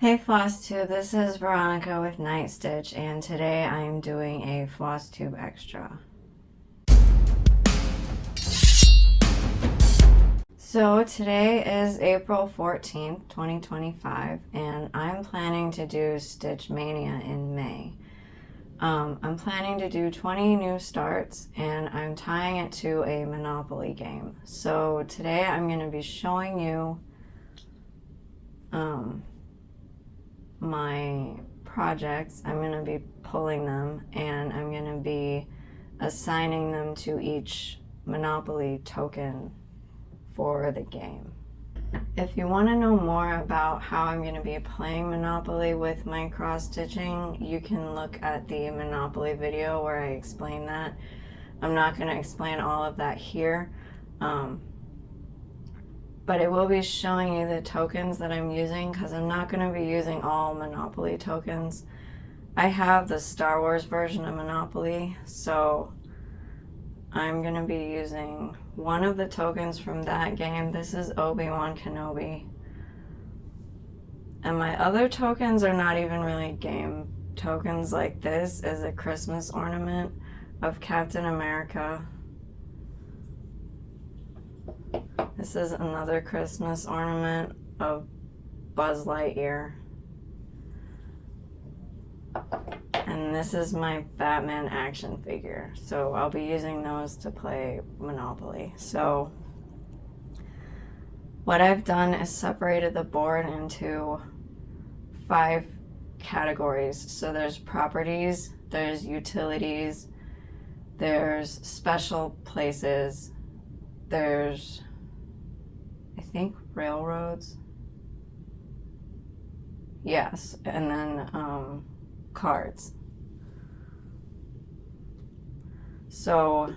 Hey Flosstube, this is Veronica with Night Stitch, and today I'm doing a Flosstube extra. So today is April 14th, 2025, and I'm planning to do Stitch Mania in May. I'm planning to do 20 new starts, and I'm tying it to a Monopoly game. So today I'm going to be showing you my projects. I'm going to be pulling them, and I'm going to be assigning them to each Monopoly token for the game. If you want to know more about how I'm going to be playing Monopoly with my cross stitching, you can look at the Monopoly video where I explain that. I'm not going to explain all of that here, but it will be showing you the tokens that I'm using, because I'm not going to be using all Monopoly tokens. I have the Star Wars version of Monopoly, so I'm going to be using one of the tokens from that game. This is Obi-Wan Kenobi. And my other tokens are not even really game tokens. Like this is a Christmas ornament of Captain America. This is another Christmas ornament of Buzz Lightyear. And this is my Batman action figure. So I'll be using those to play Monopoly. So what I've done is separated the board into 5 categories. So there's properties, there's utilities, there's special places, there's, I think, railroads. Yes, and then cards. So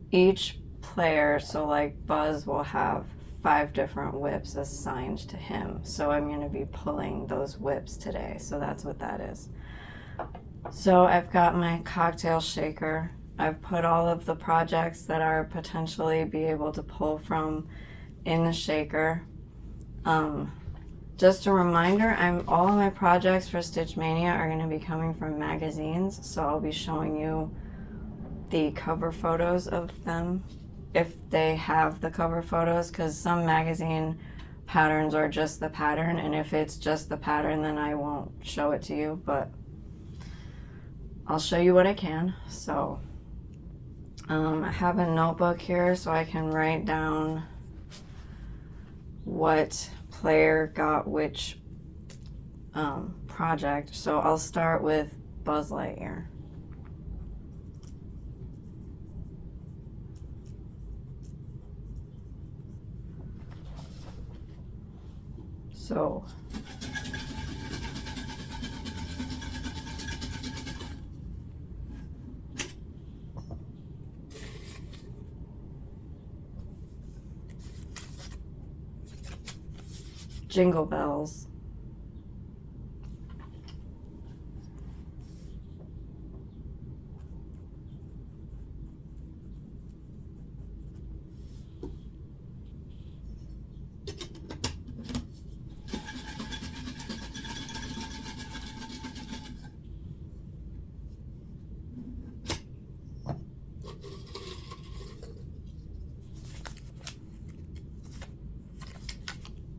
each player, so like Buzz will have 5 different whips assigned to him. So I'm going to be pulling those whips today. So that's what that is. So I've got my cocktail shaker. I've put all of the projects that are potentially be able to pull from in the shaker. Just a reminder, all of my projects for Stitch Mania are going to be coming from magazines, so I'll be showing you the cover photos of them if they have the cover photos, because some magazine patterns are just the pattern, and if it's just the pattern then I won't show it to you, but I'll show you what I can. So I have a notebook here so I can write down what player got which project. So I'll start with Buzz Lightyear. So Jingle Bells.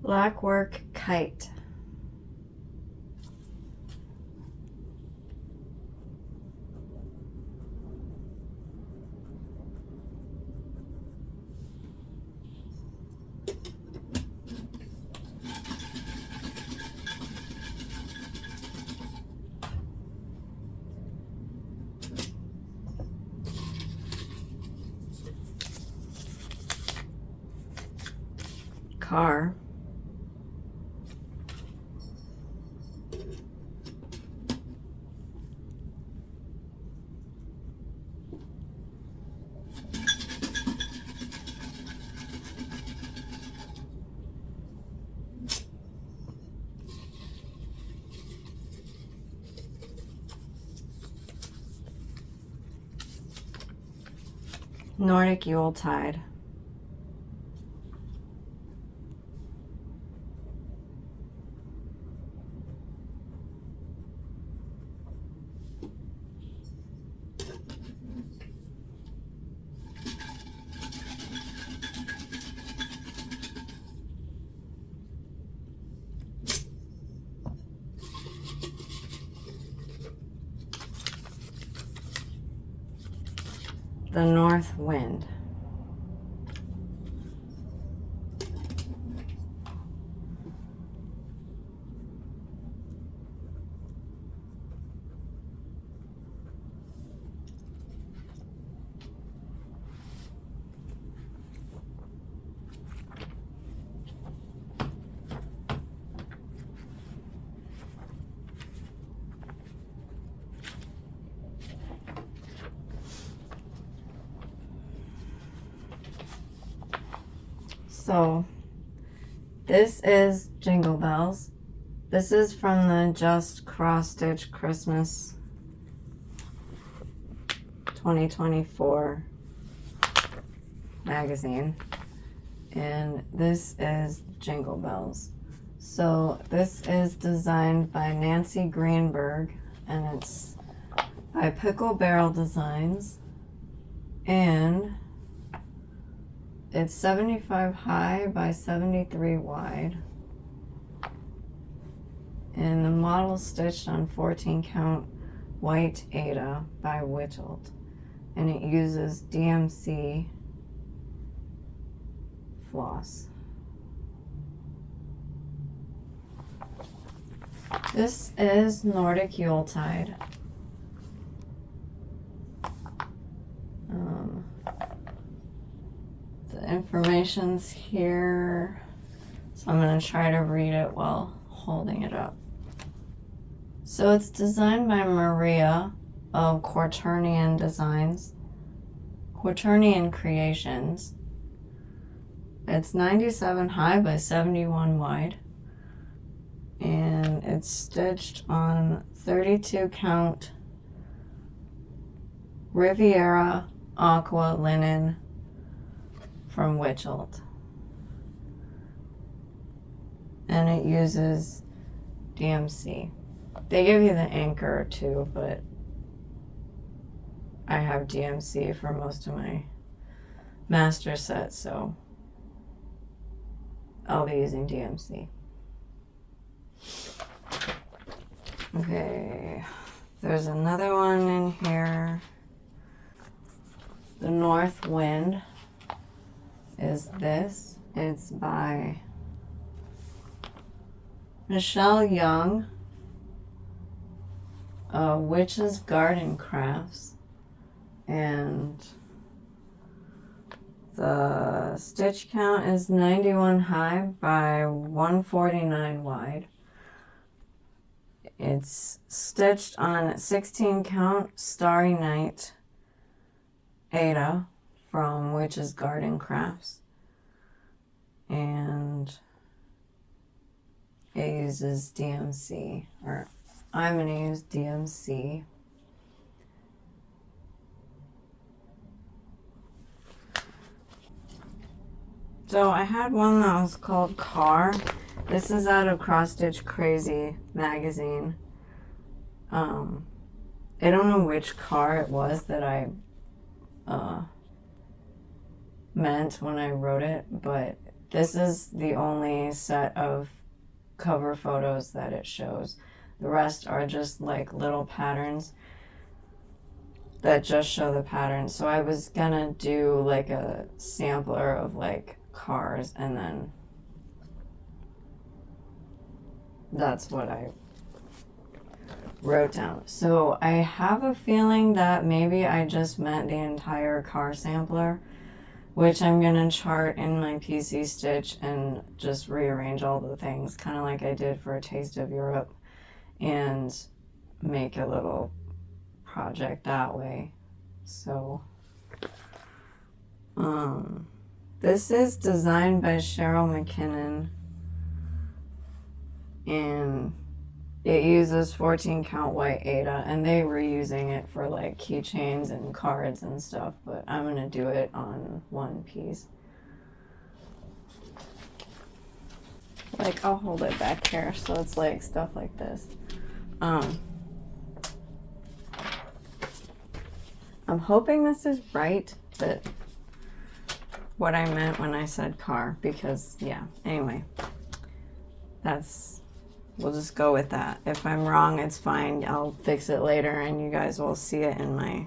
Blackwork Kite. Car. Nordic Yuletide. the north wind. So this is Jingle Bells. This is from the Just Cross Stitch Christmas 2024 magazine. And this is Jingle Bells. So this is designed by Nancy Greenberg, and it's by Pickle Barrel Designs. And it's 75 high by 73 wide. And the model stitched on 14 count white Aida by Whittled. And it uses DMC floss. This is Nordic Yuletide. The information's here, so I'm going to try to read it while holding it up. So it's designed by Maria of Quaternion Designs, Quaternion Creations. It's 97 high by 71 wide, and it's stitched on 32 count Riviera Aqua linen from Whittled. And it uses DMC. They give you the anchor too, but I have DMC for most of my master sets, so I'll be using DMC. Okay, there's another one in here. The North Wind is this. It's by Michelle Young, Witch's Garden Crafts, and the stitch count is 91 high by 149 wide. It's stitched on 16 count Starry Night Aida from Witch's Garden Crafts, and it uses DMC, or I'm going to use DMC. So I had one that was called Car. This is out of Cross Stitch Crazy magazine. I don't know which car it was that I meant when I wrote it, but this is the only set of cover photos that it shows. The rest are just like little patterns that just show the pattern. So I was gonna do like a sampler of like cars, and then that's what I wrote down. So I have a feeling that maybe I just meant the entire car sampler, which I'm gonna chart in my PC Stitch and just rearrange all the things, kind of like I did for A Taste of Europe, and make a little project that way. So this is designed by Cheryl McKinnon, and it uses 14 count white Aida, and they were using it for like keychains and cards and stuff, but I'm gonna do it on one piece. Like, I'll hold it back here so it's like stuff like this. I'm hoping this is right, but what I meant when I said car, because yeah, anyway, we'll just go with that. If I'm wrong, it's fine. I'll fix it later and you guys will see it in my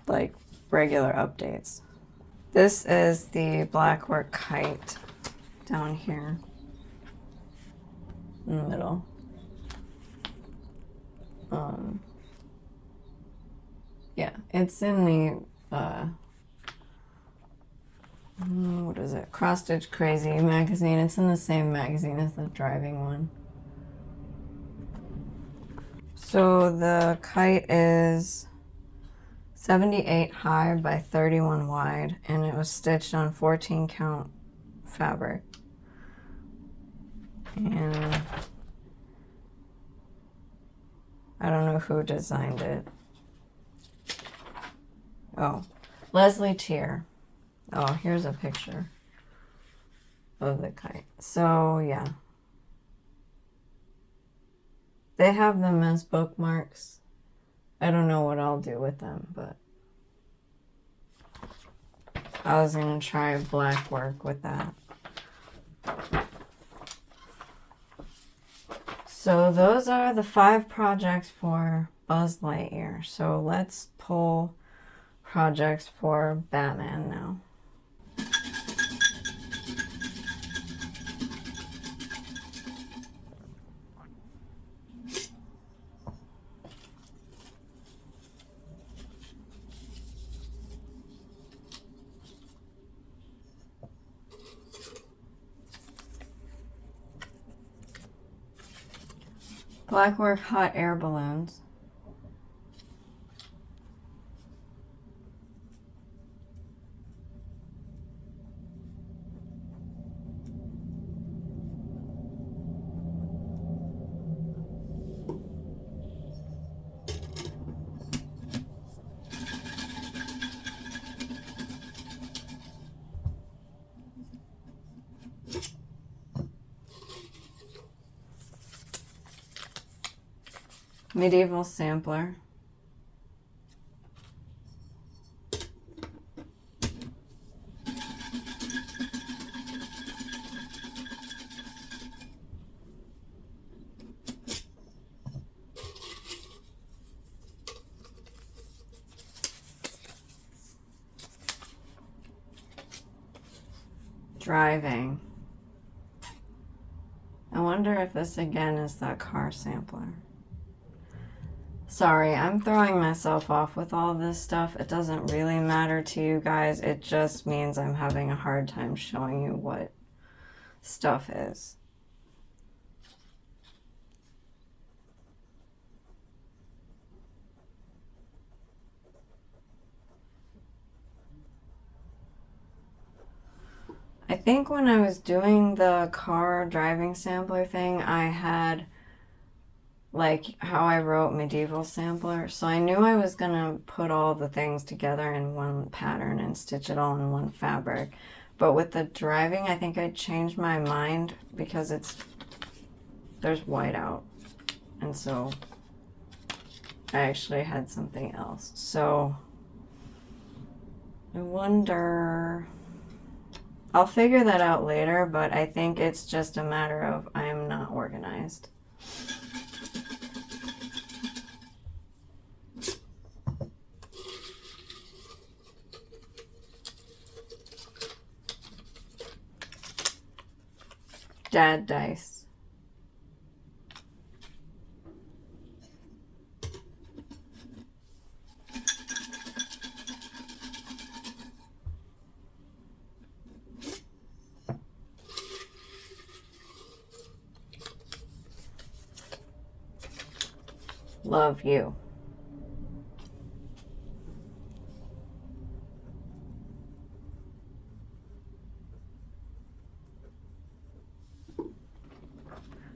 like regular updates. This is the blackwork kite down here in the middle. Yeah, it's in the what is it? Cross Stitch Crazy magazine. It's in the same magazine as the driving one. So the kite is 78 high by 31 wide, and it was stitched on 14 count fabric. And I don't know who designed it. Oh, Leslie Tier. Oh, here's a picture of the kite. So yeah, they have them as bookmarks. I don't know what I'll do with them, but I was gonna try black work with that. So those are the 5 projects for Buzz Lightyear. So let's pull projects for Batman now. Blackwork hot air balloons. Medieval sampler. Driving. I wonder if this again is that car sampler. Sorry, I'm throwing myself off with all this stuff. It doesn't really matter to you guys. It just means I'm having a hard time showing you what stuff is. I think when I was doing the car driving sampler thing, I had like how I wrote medieval sampler. So I knew I was gonna put all the things together in one pattern and stitch it all in one fabric. But with the driving, I think I changed my mind because there's whiteout. And so I actually had something else. So I wonder, I'll figure that out later, but I think it's just a matter of I am not organized. Dad dice. Love you.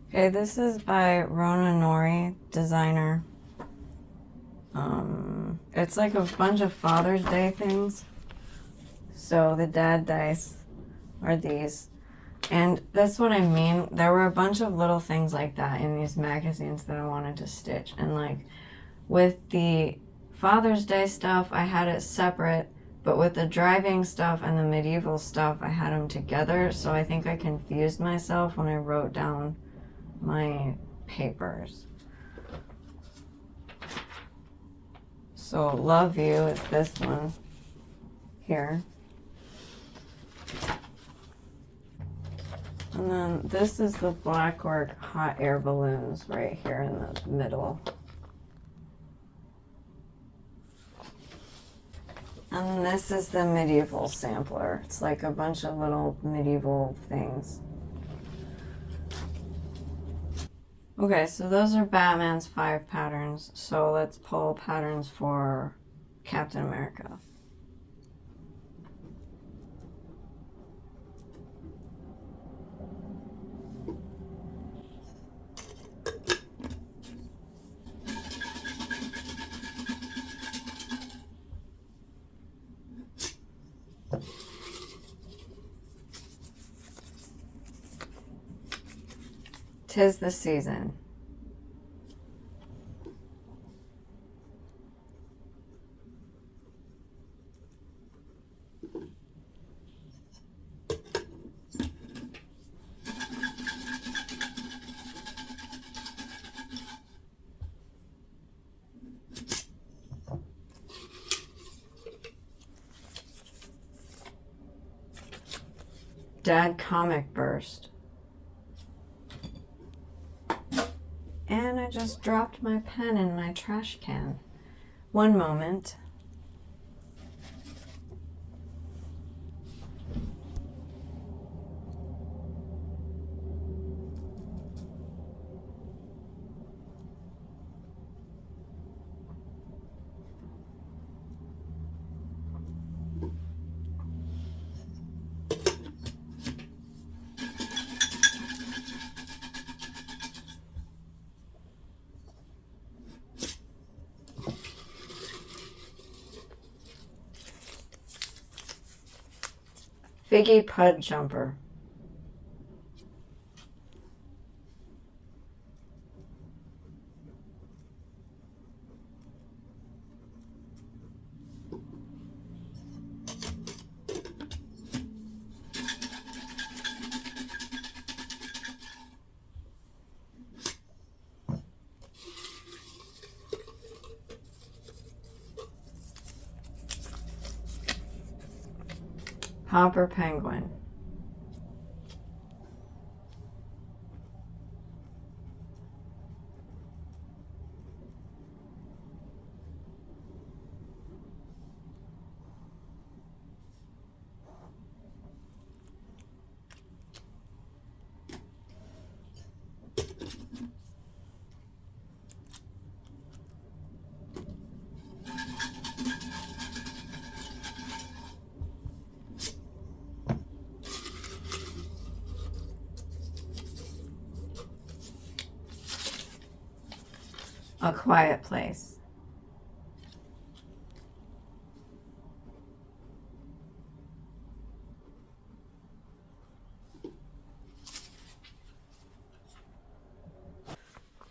Okay, this is by Rona Nori, designer. It's like a bunch of Father's Day things. So the dad dice are these. And that's what I mean. There were a bunch of little things like that in these magazines that I wanted to stitch. And like with the Father's Day stuff, I had it separate. But with the driving stuff and the medieval stuff, I had them together. So I think I confused myself when I wrote down my papers. So Love You is this one here. And then this is the Blackwork hot air balloons right here in the middle. And this is the medieval sampler. It's like a bunch of little medieval things. Okay, so those are Batman's 5 patterns. So let's pull patterns for Captain America. Tis the Season. Dad Comic Burst. And I just dropped my pen in my trash can. One moment. Figgy Pud Jumper. Hopper Penguin. A Quiet Place.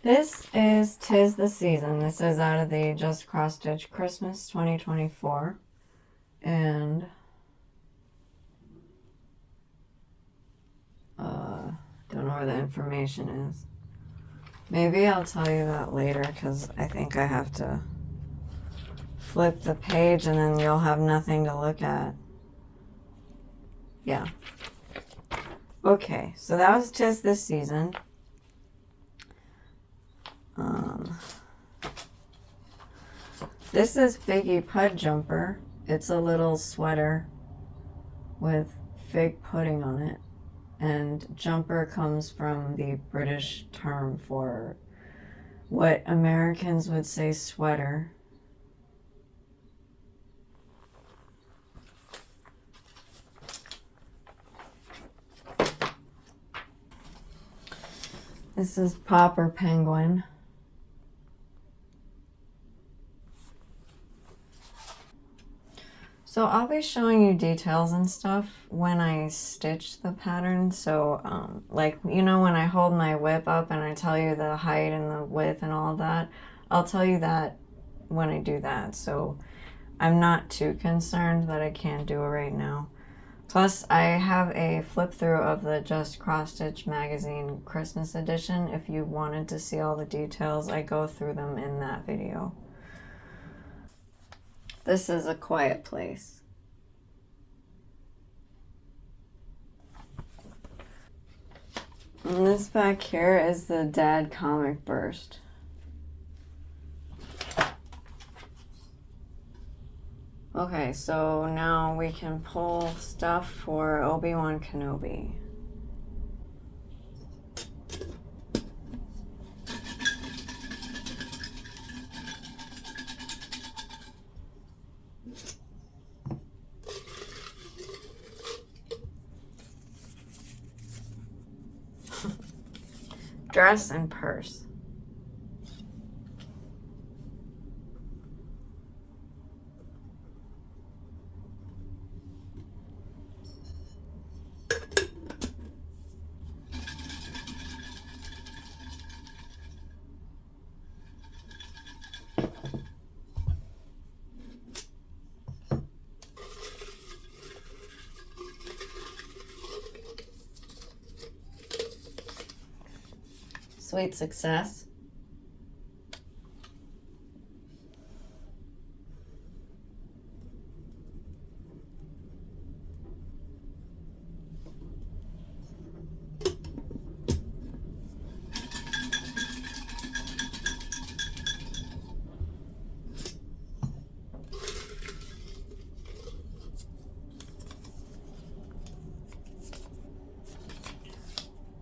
This is Tis the Season. This is out of the Just Cross Stitch Christmas 2024. And don't know where the information is. Maybe I'll tell you that later because I think I have to flip the page and then you'll have nothing to look at. Yeah. Okay, so that was Tis this season. This is Figgy Pud Jumper. It's a little sweater with fig pudding on it. And jumper comes from the British term for what Americans would say sweater. This is Popper Penguin. So I'll be showing you details and stuff when I stitch the pattern. So like, you know, when I hold my whip up and I tell you the height and the width and all of that, I'll tell you that when I do that. So I'm not too concerned that I can't do it right now. Plus, I have a flip through of the Just Cross Stitch magazine Christmas edition. If you wanted to see all the details, I go through them in that video. This is A Quiet Place. And this back here is the Dad Comic Burst. Okay, so now we can pull stuff for Obi-Wan Kenobi. Dress and purse. Sweet Success.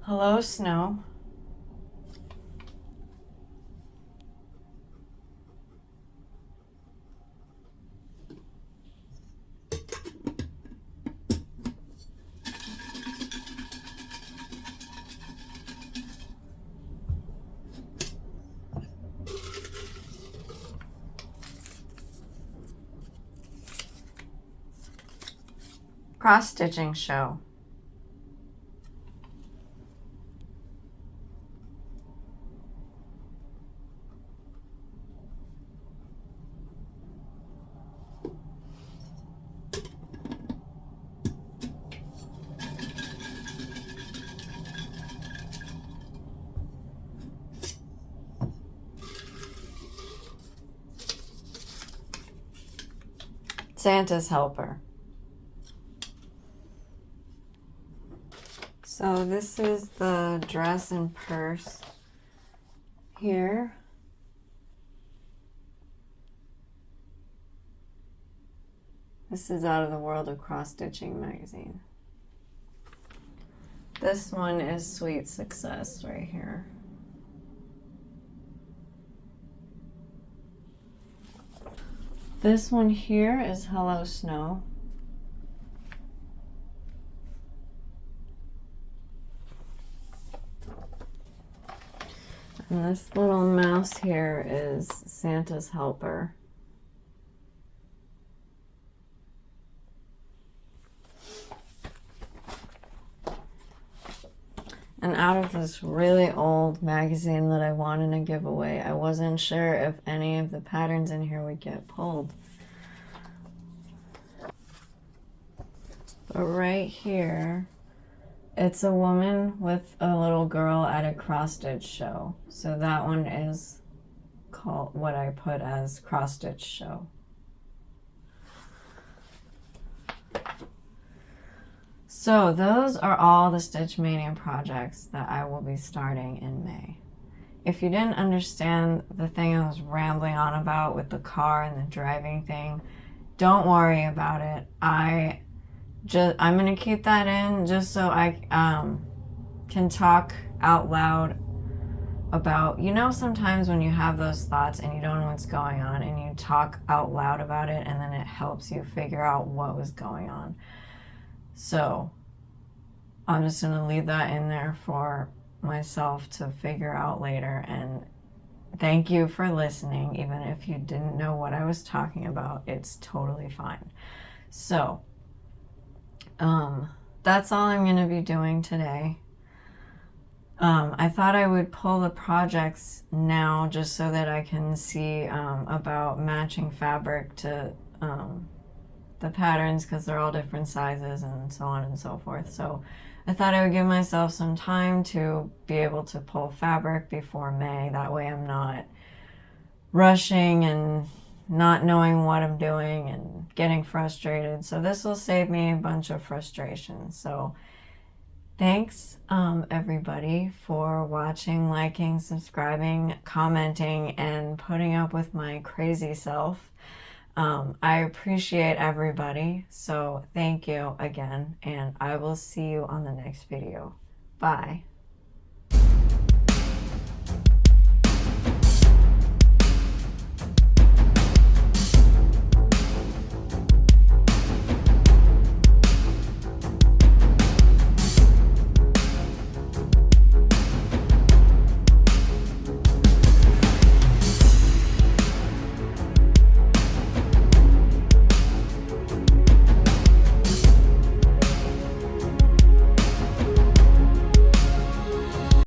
Hello, Snow. Cross-stitching show. Santa's Helper. So this is the dress and purse here. This is out of the World of Cross Stitching magazine. This one is Sweet Success right here. This one here is Hello Snow. And this little mouse here is Santa's Helper. And out of this really old magazine that I wanted to give away, I wasn't sure if any of the patterns in here would get pulled. But right here, it's a woman with a little girl at a cross-stitch show. So that one is called what I put as cross-stitch show. So those are all the Stitch Mania projects that I will be starting in May. If you didn't understand the thing I was rambling on about with the car and the driving thing, don't worry about it. I'm going to keep that in just so I can talk out loud about, you know, sometimes when you have those thoughts and you don't know what's going on and you talk out loud about it and then it helps you figure out what was going on. So I'm just going to leave that in there for myself to figure out later. And thank you for listening. Even if you didn't know what I was talking about, it's totally fine. So that's all I'm going to be doing today. I thought I would pull the projects now just so that I can see about matching fabric to the patterns, because they're all different sizes and so on and so forth. So I thought I would give myself some time to be able to pull fabric before May. That way I'm not rushing and not knowing what I'm doing and getting frustrated. So this will save me a bunch of frustration. So thanks, everybody, for watching, liking, subscribing, commenting, and putting up with my crazy self. I appreciate everybody. So thank you again, and I will see you on the next video. Bye.